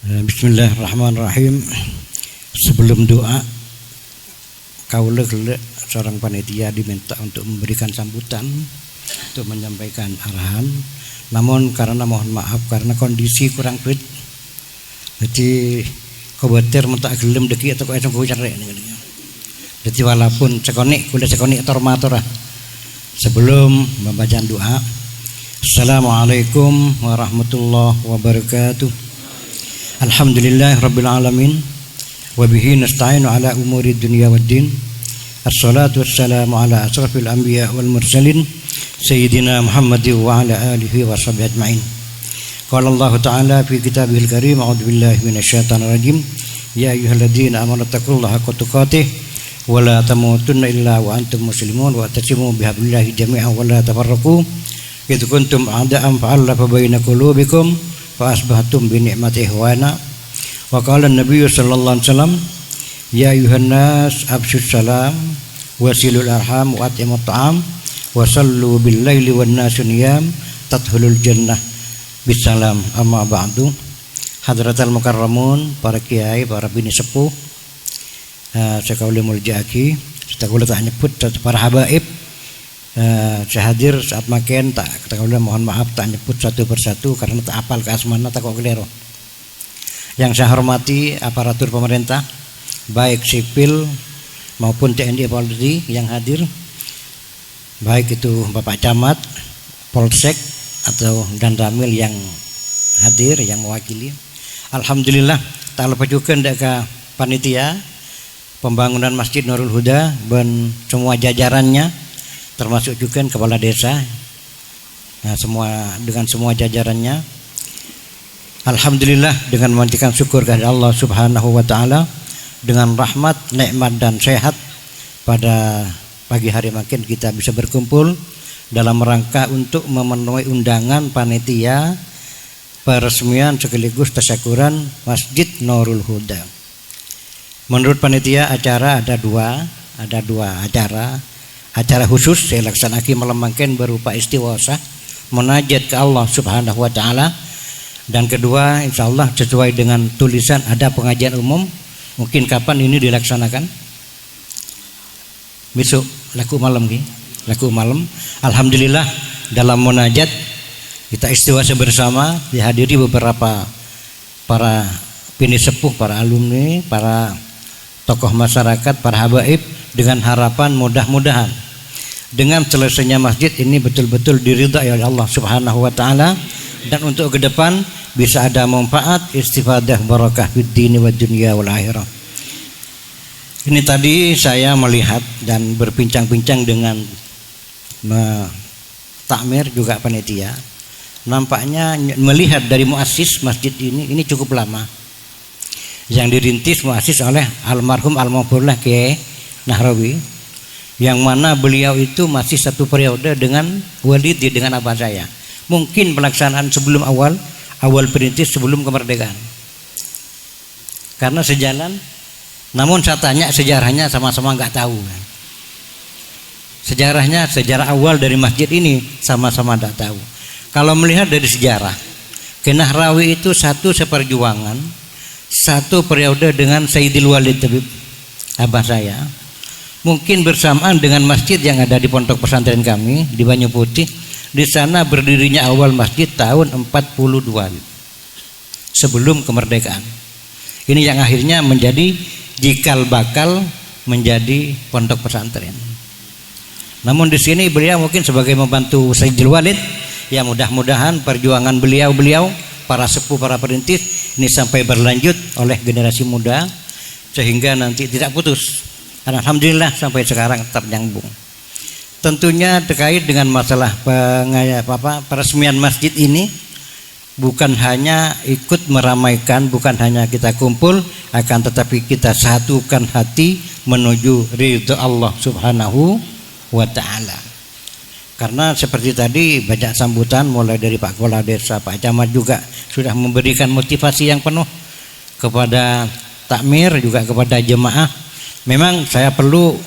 Bismillahirrahmanirrahim. Sebelum doa, kaula seorang panitia diminta untuk memberikan sambutan, untuk menyampaikan arahan. Namun karena mohon maaf karena kondisi kurang fit, jadi khawatir mentak gelem deki atau kok esok hujan rek. Jadi walaupun sekonik kuda sekonik tormatora. Sebelum membaca doa, Assalamualaikum warahmatullahi wabarakatuh. Alhamdulillah rabbil alamin wa bihi nasta'inu ala umuri dunya waddin. Assalatu wassalamu ala asrafil anbiya wal mursalin sayyidina Muhammad wa ala alihi wa sahbihi ajma'in. Qala Allah ta'ala fi kitabihil karim, a'udzu billahi minasyaitonir rajim. Ya ayyuhalladzina amanu taqullaha haqqa tuqatih wa la tamutunna illa wa antum muslimun wa tasimu bihablillahi jami'an wa la tafarraqu. Idh kuntum a'da'an fa'alafa baina qulubikum fa asbahtum bi ni'matihi ikhwana. Wa qala an-nabiy sallallahu alaihi wasallam, ya ayuhan nas abshus salam wasilul arham wa atimut ta'am wa sallu bil laili wan nasu niyam tadkhulul jannah bisalam. Amma ba'du. Hadratal mukarramun, para kiai, para bini sepuh, sekauli muljaki, sekauli tak nyebut para habaib, saya hadir saat makin tak ketahuilah, mohon maaf tak nyebut satu persatu karena tak apal ke asmana tak kok kelero. Yang saya hormati aparatur pemerintah baik sipil maupun TNI Polri yang hadir, baik itu Bapak Camat, Polsek atau dan Ramil yang hadir yang mewakili. Alhamdulillah tak lupa juga ndaka panitia pembangunan Masjid Nurul Huda dan semua jajarannya, termasuk juga kepala desa, dengan semua jajarannya. Alhamdulillah dengan memanjatkan syukur kepada Allah Subhanahu wa taala dengan rahmat, nikmat dan sehat pada pagi hari makin kita bisa berkumpul dalam rangka untuk memenuhi undangan panitia peresmian sekaligus tasyakuran Masjid Nurul Huda. Menurut panitia acara ada dua acara. Acara khusus saya laksanakan malam makin berupa istighosah, munajat ke Allah Subhanahu wa taala, dan kedua insyaallah sesuai dengan tulisan ada pengajian umum. Mungkin kapan ini dilaksanakan? Besok laku malam. Alhamdulillah dalam munajat kita istighosah bersama, dihadiri beberapa para bini sepuh, para alumni, para tokoh masyarakat, para habaib, dengan harapan mudah-mudahan dengan selesainya masjid ini betul-betul diridai oleh Allah Subhanahu wa taala, dan untuk ke depan bisa ada manfaat, istifadah, barakah fid dini wad dunya wal akhirah. Ini tadi saya melihat dan berbincang-bincang dengan takmir juga panitia. Nampaknya melihat dari muassis masjid ini cukup lama. Yang dirintis muassis oleh almarhum Al-Maghfurlah Kiai Nahrawi, yang mana beliau itu masih satu periode dengan Walidi, dengan abah saya. Mungkin pelaksanaan sebelum awal perintis sebelum kemerdekaan. Karena sejalan, namun saya tanya sejarahnya sama-sama nggak tahu. Sejarah awal dari masjid ini sama-sama nggak tahu. Kalau melihat dari sejarah, Kiai Nahrawi itu satu seperjuangan, satu periode dengan Sayyidil Walid Tabib, abah saya. Mungkin bersamaan dengan masjid yang ada di pondok pesantren kami di Banyu Putih. Di sana berdirinya awal masjid tahun 42 sebelum kemerdekaan. Ini yang akhirnya menjadi jikal bakal menjadi pondok pesantren. Namun di sini beliau mungkin sebagai membantu Sayyidil Walid, ya mudah-mudahan perjuangan beliau para sepuh, para perintis ini sampai berlanjut oleh generasi muda sehingga nanti tidak putus. Dan alhamdulillah sampai sekarang tetap nyambung. Tentunya terkait dengan masalah peresmian masjid ini bukan hanya ikut meramaikan, bukan hanya kita kumpul, akan tetapi kita satukan hati menuju ridha Allah Subhanahu wa taala. Karena seperti tadi banyak sambutan mulai dari Pak Kepala Desa, Pak Camat juga sudah memberikan motivasi yang penuh kepada takmir juga kepada jemaah. Memang saya perlu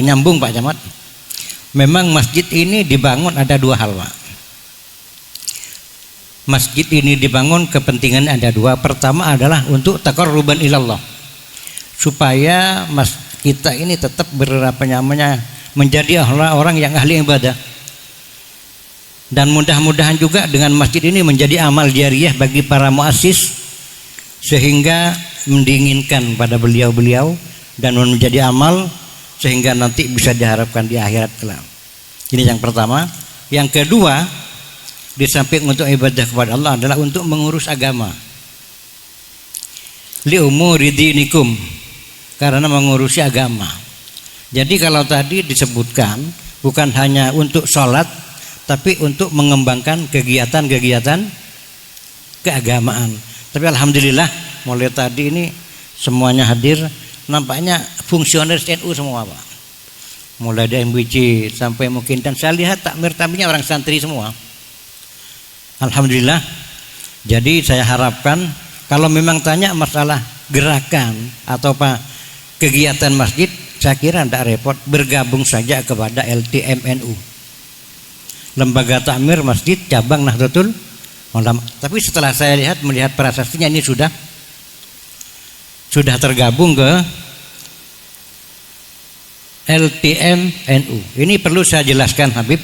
nyambung Pak Camat. Memang masjid ini dibangun ada dua hal, Pak. masjid ini dibangun kepentingan ada dua. Pertama adalah untuk taqarruban ilallah, supaya kita ini tetap menjadi orang yang ahli ibadah. Dan mudah-mudahan juga dengan masjid ini menjadi amal jariah bagi para muassis, sehingga mendinginkan pada beliau-beliau dan menjadi amal sehingga nanti bisa diharapkan di akhirat kelak. Ini yang pertama. Yang kedua, di samping untuk ibadah kepada Allah adalah untuk mengurus agama. Li umuri dinikum, karena mengurusi agama. Jadi kalau tadi disebutkan bukan hanya untuk sholat, tapi untuk mengembangkan kegiatan-kegiatan keagamaan. Tapi alhamdulillah mulai tadi ini semuanya hadir, nampaknya fungsioner NU semua Pak. Mulai dari MBC sampai mungkin, dan saya lihat takmir-takmirnya orang santri semua. Alhamdulillah. Jadi saya harapkan kalau memang tanya masalah gerakan atau kegiatan masjid, saya kira tidak repot, bergabung saja kepada LTMNU, Lembaga Takmir Masjid Cabang Nahdlatul Ulama. Tapi setelah saya melihat prasasti-nya ini sudah tergabung ke LTMNU. Ini perlu saya jelaskan Habib.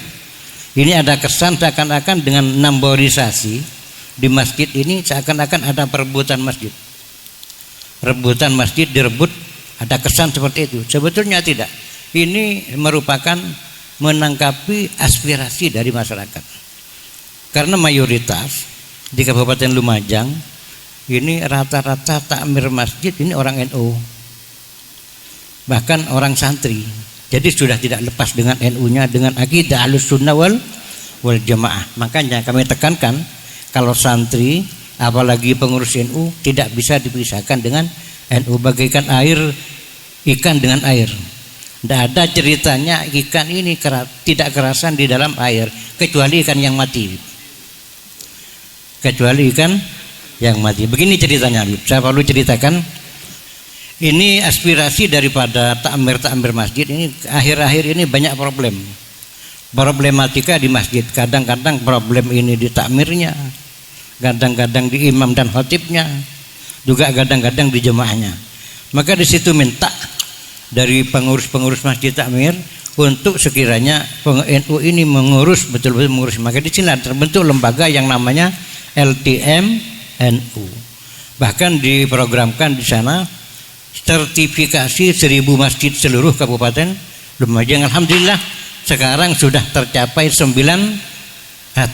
Ini ada kesan seakan-akan dengan namborisasi di masjid ini seakan-akan ada perebutan masjid. Rebutan masjid direbut, ada kesan seperti itu. Sebetulnya tidak. Ini merupakan menangkapi aspirasi dari masyarakat. Karena mayoritas di Kabupaten Lumajang ini rata-rata takmir masjid ini orang NU, bahkan orang santri. Jadi sudah tidak lepas dengan NU-nya, dengan akidah Ahlussunnah wal Jamaah. Makanya kami tekankan kalau santri apalagi pengurus NU tidak bisa dipisahkan dengan NU, bagaikan air, ikan dengan air. Tidak ada ceritanya ikan ini tidak kerasan di dalam air kecuali ikan yang mati. Kecuali ikan yang mati. Begini ceritanya, saya perlu ceritakan. Ini aspirasi daripada takmir masjid ini. Akhir-akhir ini banyak problematika di masjid. Kadang-kadang problem ini di takmirnya, kadang-kadang di imam dan khatibnya, juga kadang-kadang di jemaahnya. Maka di situ minta dari pengurus-pengurus masjid takmir untuk sekiranya NU ini mengurus betul-betul mengurus. Maka di sini terbentuk lembaga yang namanya LTMNU. Bahkan diprogramkan di sana sertifikasi 1000 masjid seluruh Kabupaten Lumajang. Alhamdulillah sekarang sudah tercapai 900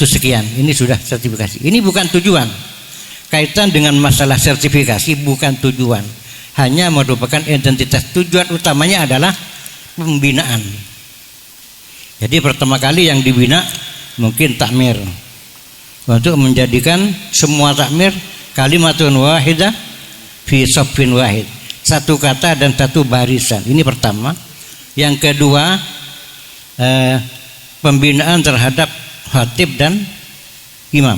sekian. Ini sudah sertifikasi. Ini bukan tujuan. Kaitan dengan masalah sertifikasi bukan tujuan. Hanya merupakan identitas. Tujuan utamanya adalah pembinaan. Jadi pertama kali yang dibina mungkin takmir, untuk menjadikan semua takmir kalimatun wahidah fi shaffin wahid, satu kata dan satu barisan. Ini pertama. Yang kedua, pembinaan terhadap khatib dan imam.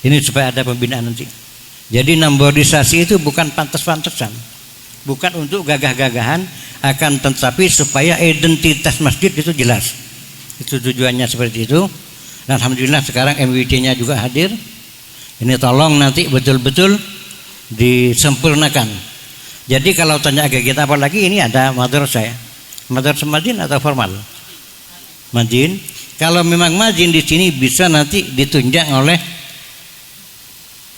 Ini supaya ada pembinaan nanti. Jadi namborisasi itu bukan pantas-pantasan, bukan untuk gagah-gagahan, akan tetapi supaya identitas masjid itu jelas. Itu tujuannya seperti itu. Dan alhamdulillah sekarang MWD-nya juga hadir. Ini tolong nanti betul-betul disempurnakan. Jadi kalau tanya kegiatan apa lagi, ini ada madrasah ya. Madrasah Madin atau formal? Madin. Kalau memang Madin di sini bisa nanti ditunjang oleh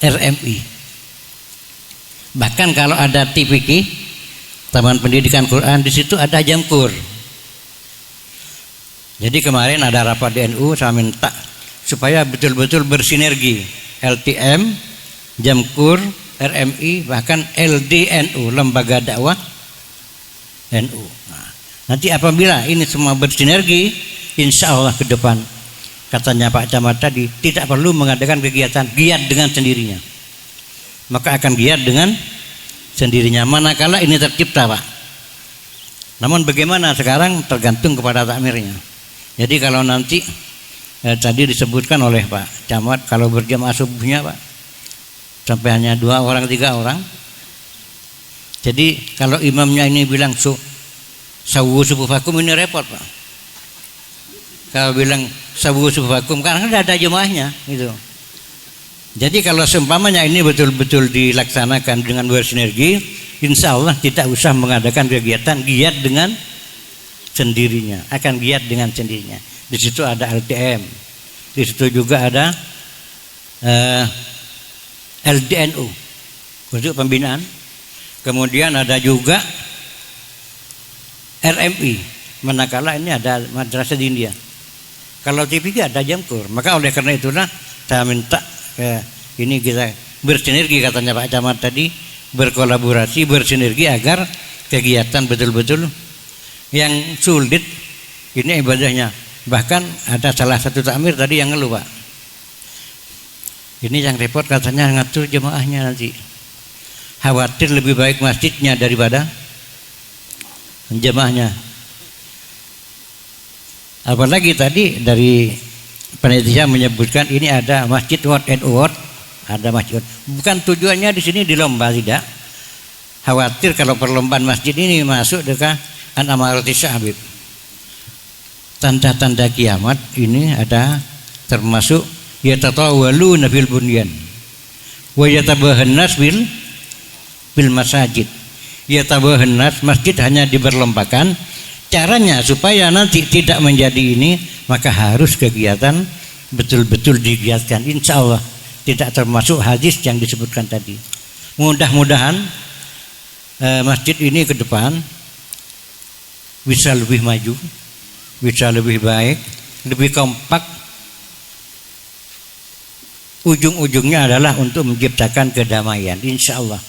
RMI. Bahkan kalau ada TPQ, Taman Pendidikan Quran, di situ ada jamkur. Jadi kemarin ada rapat di NU, saya minta supaya betul-betul bersinergi LTM, jamkur, RMI, bahkan LDNU, Lembaga Dakwah NU. Nah, nanti apabila ini semua bersinergi, insya Allah ke depan, katanya Pak Camat tadi, tidak perlu mengadakan kegiatan, giat dengan sendirinya. Maka akan giat dengan sendirinya manakala ini tercipta Pak. Namun bagaimana sekarang tergantung kepada takmirnya. Jadi kalau nanti tadi disebutkan oleh Pak Camat, kalau berjamaah subuhnya Pak sampai hanya 2 orang 3 orang. Jadi kalau imamnya ini bilang sawu subuhakum, ini repot Pak. Kalau bilang sawu subuhakum, karena tidak ada jemaahnya gitu. Jadi kalau seumpamanya ini betul-betul dilaksanakan dengan bersinergi, insya Allah tidak usah mengadakan kegiatan giat dengan sendirinya, akan giat dengan sendirinya. Di situ ada LTM, di situ juga ada LDNU untuk pembinaan, kemudian ada juga RMI, manakala ini ada madrasah di India. Kalau TV ada Jamkur, maka oleh karena itulah saya minta ini kita bersinergi, katanya Pak Camat tadi, berkolaborasi, bersinergi agar kegiatan betul-betul yang sulit ini ibadahnya. Bahkan ada salah satu takmir tadi yang ngeluh, Pak. Ini yang repot katanya ngatur jemaahnya nanti. Khawatir lebih baik masjidnya daripada jemaahnya. Apalagi tadi dari panitia menyebutkan ini ada masjid Word and Word, ada masjid. Bukan tujuannya di sini dilomba, tidak. Khawatir kalau perlombaan masjid ini masuk dekat an-amarati syahbib. Tanda-tanda kiamat ini ada termasuk yatatawaluna fil bunyan wa yatabahannas bil masajid. Yatabahannas, masjid hanya diberlombakan. Caranya supaya nanti tidak menjadi ini, maka harus kegiatan betul-betul digiatkan. Insya Allah tidak termasuk hadis yang disebutkan tadi. Mudah-mudahan masjid ini ke depan bisa lebih maju, bisa lebih baik, lebih kompak. Ujung-ujungnya adalah untuk menciptakan kedamaian, insya Allah.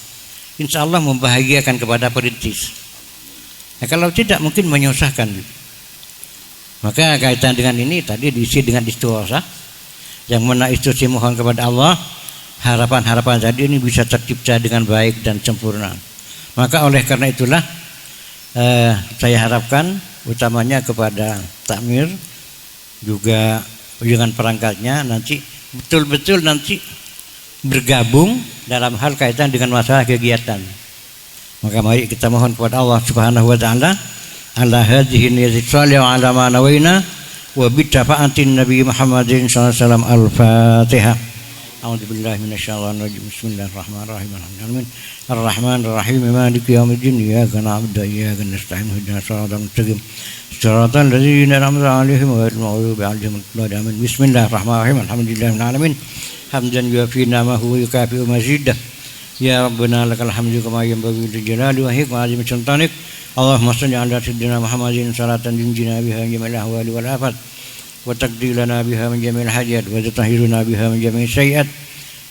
Insya Allah membahagiakan kepada perintis. Nah, kalau tidak mungkin menyusahkan. Maka kaitan dengan ini tadi diisi dengan istighotsah, yang mana istighosah mohon kepada Allah, harapan-harapan tadi ini bisa tercipta dengan baik dan sempurna. Maka oleh karena itulah saya harapkan utamanya kepada takmir juga dengan perangkatnya nanti betul-betul nanti bergabung dalam hal kaitan dengan masalah kegiatan. Maka mari kita mohon kepada Allah Subhanahu wa taala ala hadhihi niyyati shalihah wa ala ma nawaina wa bi tafa'atin Nabi Muhammadin sallallahu alaihi wasallam. Al-Fatihah. A'udzubillahi minasyaitonir rajim. Bismillahirrahmanirrahim. Alhamdulillah. Ar-Rahmanir Rahim. Maliki yaumiddin. Iyyaka na'budu wa iyyaka nasta'in. Ihdinas siratal mustaqim. Siratal ladzina an'amta 'alaihim ghairil maghdubi 'alaihim waladdallin. Bismillahirrahmanirrahim. Alhamdulillahil alamin. Hamdan yuafi ni'amahu wa yukafi'u mazidah. Ya Rabbana lakal hamdu kama yanbaghi li jalali wajhika wa 'azimi sultanik. Allahumma shalli 'ala sayyidina Muhammadin salatan tunjina biha min jami'il ahwali wal afat wa taqdi lana biha min jami'il hajat wa tutahhiruna biha min jami'is sayyi'at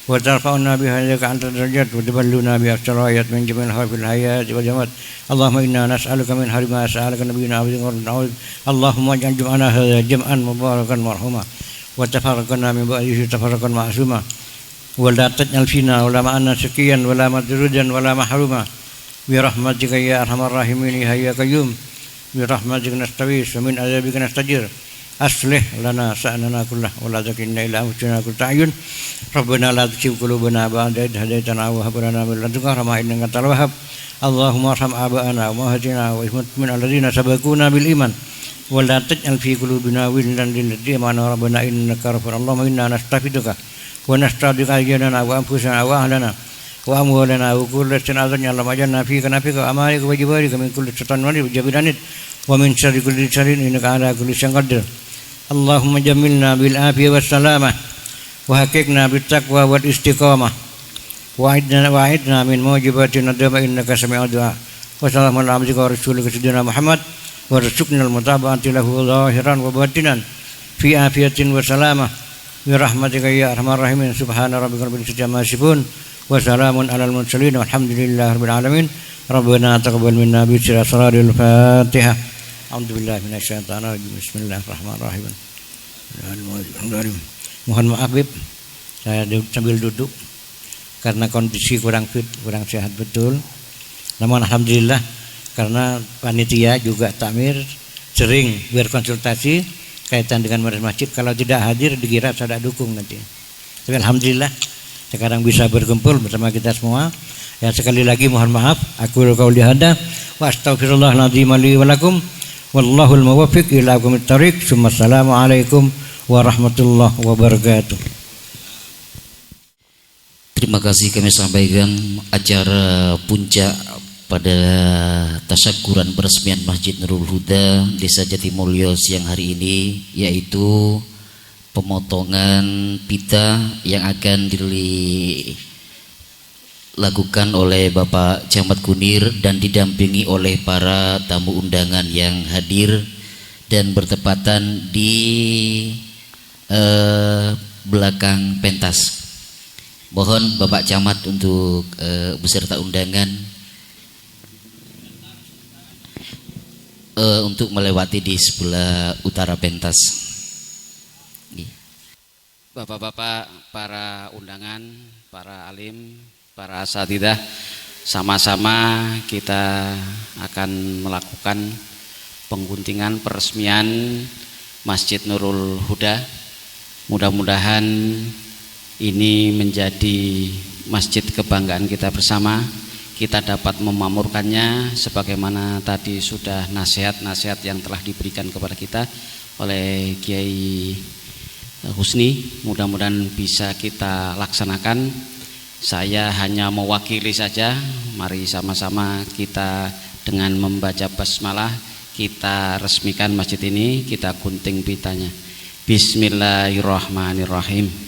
wa tarfa'una biha ilaka anta darajat wa taballuna bi afsarayat min jami'il khawfil hayat wal jamat. Allahumma inna nas'aluka min khayri ma sa'alaka nabiyyuna Muhammadin. Allahumma ij'al jam'ana hadha jam'an mubarakan marhuma wa tafarraqna min ba'dihi tafarraqan ma'suma wa la taj'al fina wa la ma'ana shaqiyan wa la madrujan wa la mahruma bi rahmatika ya arhamar rahimin ya qayyum bi rahmatika nastaghis wa min adzabika nastajir. Aslih lana sa'nana kullah wa la takilna ila anfusina qurrata a'yun. Rabbana la tuzigh qulubana ba'da idh hadaytana wa hab lana min ladunka rahmah innaka antal wahhab. Allahumma arham aba'ana wa ummahatina wa ismatmin alladhina sabaquna bil iman wa la taj'al fi qulubina ghillan lil ladzina amanu rabbana innaka ghafurur. Allahumma inna nastaghfiruka wa nasta'dika ayyana wa anfusana wa ahlana wa amwalana wa kullu shay'in azan Allah majanna fi kanafika amalika wa jibarika min kulli shaytanin wa jabiranit wa min syarri kulli syarrin innaka ala kulli syai'in qadir. Allahumma jamilna bil afiyah was salamah wa haqiqna bit taqwa wal istiqamah wa a'idna min mujibatin nadama innaka sami'ud du'a. Wa sallallahu ala abdika wa rasulika sayyidina Muhammad wa rzuqnal mutaba'ati lahu zahiran wa batinan fi afiyatin wa salamah bi rahmatika ya arhamar rahimin. Subhana rabbika rabbil izzati amma yasifun wa salamun alal mursalin walhamdulillahi rabbil alamin. Rabbana taqabbal minna bi siratal Fatihah. Alhamdulillah minasyaitonir rajim. Bismillahirrahmanirrahim. Mohon maaf Bib, saya sambil duduk karena kondisi kurang fit, kurang sehat betul. Namun alhamdulillah karena panitia juga takmir sering berkonsultasi kaitan dengan masjid. Kalau tidak hadir dikira saya dukung nanti. Tapi alhamdulillah sekarang bisa berkumpul bersama kita semua. Ya sekali lagi mohon maaf. Aku qauli hada wa astaghfirullahaladzim li wa lakum. Wallahul muwaffiq ila aqwamit thariq. Assalamualaikum warahmatullahi wabarakatuh. Terima kasih kami sampaikan acara puncak pada tasyakuran peresmian Masjid Nurul Huda Desa Jatimulyo siang hari ini, yaitu pemotongan pita yang akan dilakukan oleh Bapak Camat Kunir dan didampingi oleh para tamu undangan yang hadir dan bertepatan di belakang pentas. Mohon Bapak Camat untuk beserta undangan untuk melewati di sebelah utara pentas. Bapak-bapak, para undangan, para alim, para asatidzah, sama-sama kita akan melakukan pengguntingan peresmian Masjid Nurul Huda. Mudah-mudahan ini menjadi masjid kebanggaan kita bersama. Kita dapat memamurkannya sebagaimana tadi sudah nasihat-nasihat yang telah diberikan kepada kita oleh Kiai Husni. Mudah-mudahan bisa kita laksanakan. Saya hanya mewakili saja. Mari sama-sama kita dengan membaca basmalah kita resmikan masjid ini, kita gunting pitanya. Bismillahirrahmanirrahim.